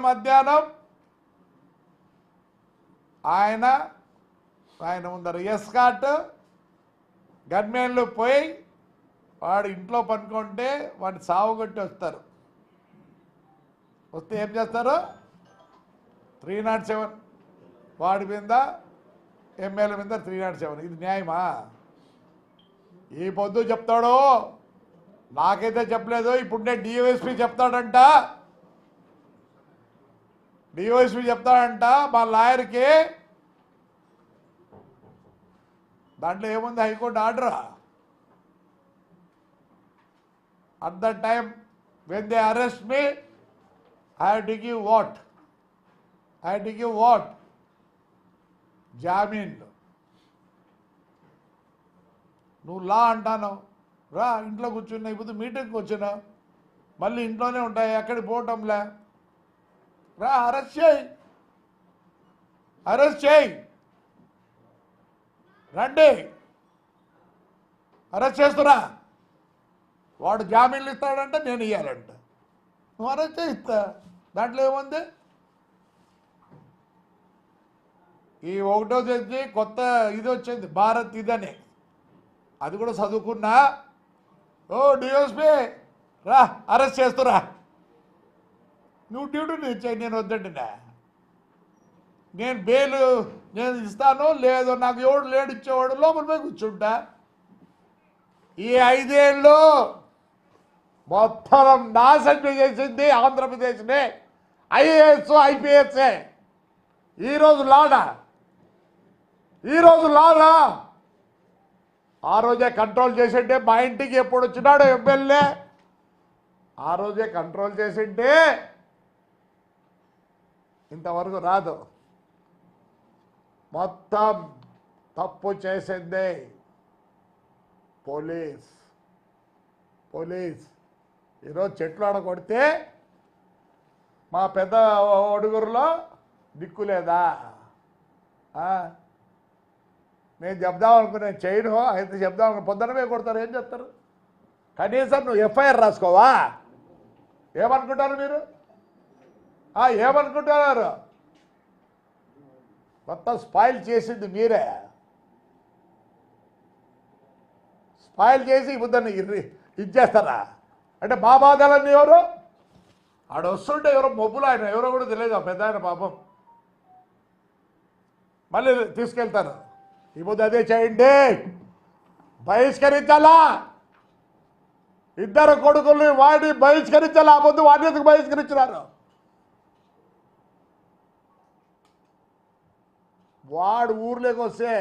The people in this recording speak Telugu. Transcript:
మధ్యాహ్నం ఆయన ముందర ఎస్కాట్ గన్మెన్లు పోయి వాడు ఇంట్లో పనుకుంటే వాడిని సావుగొట్టి వస్తారు. వస్తే ఏం చేస్తారు? 307 వాడి మీద ఎమ్మెల్యే మీద 307. ఇది న్యాయమా? ఈ పొద్దు చెప్తాడు, నాకైతే చెప్పలేదు. ఇప్పుడు నేను డివైఎస్పీ చెప్తాడంట, మా లాయర్కి. దాంట్లో ఏముంది? High court order. At the time when they arrest me, I have to give what? జామీన్. నువ్వు లా అంటాను, రా ఇంట్లో కూర్చున్నా. ఇప్పుడు మీటింగ్కి వచ్చినా, మళ్ళీ ఇంట్లోనే ఉంటాయి, ఎక్కడికి పోవటంలే. రా, అరెస్ట్ చేయి, రండి, అరెస్ట్ చేస్తున్నా. వాడు జామీన్లు ఇస్తాడంటే నేను ఇవ్వాలంట. నువ్వు అరెస్ట్ చేయిస్తా, దాంట్లో ఏముంది? ఈ 1వ తేదీ కొత్త ఇది వచ్చింది, భారత్ ఇదని. అది కూడా చదువుకున్నా. ఓ డిఎస్పీ రా, అరెస్ట్ చేస్తురా. నువ్వు డ్యూటీ ఇచ్చాయి, నేను వద్దండినా. నేను బెయిల్ నేను ఇస్తాను, లేదు నాకు ఎవడు లేడు ఇచ్చేవాడు, లోపల పోయి కూర్చుంటా. ఈ 5 ఏళ్ళు మొత్తం నాశనం చేసింది ఆంధ్రప్రదేశ్ని ఐఏఎస్ ఐపీఎస్ఏ. ఈరోజు లానా ఆ రోజే కంట్రోల్ చేసింటే, మా ఇంటికి ఎప్పుడు వచ్చినాడో ఎమ్మెల్యే ఆ రోజే కంట్రోల్ చేసింటే ఇంతవరకు రాదు. మొత్తం తప్పు చేసింది పోలీస్. ఈరోజు చెట్లు ఆడకొడితే మా పెద్ద ఒడుగురులో దిక్కులేదా? నేను చెప్దాం అనుకున్నాను, చేయను. అయితే చెప్దాం అనుకుని పొద్దునమే కొడతారు. ఏం చేస్తారు? కనీసం నువ్వు ఎఫ్ఐఆర్ రాసుకోవా? ఏమనుకుంటారు మీరు? ఏమనుకుంటున్నారు? మొత్తం స్పాయిల్ చేసింది మీరే. స్పాయిల్ చేసి బుద్ధని ఇది చేస్తారా? అంటే మా బాధలన్నీ ఎవరు? ఆడ వస్తుంటే ఎవరో మొబ్బులు, ఆయన ఎవరో కూడా తెలియదు, పెద్ద ఆయన పాపం. మళ్ళీ తీసుకెళ్తారు. ఈ బుద్ధి అదే చేయండి, బహిష్కరించాలా. 2 కొడుకుల్ని వాడి బహిష్కరించాలా. ఆ పొద్దు వాడిని ఎందుకు బహిష్కరించినారు? వాడు ఊర్లోకి వస్తే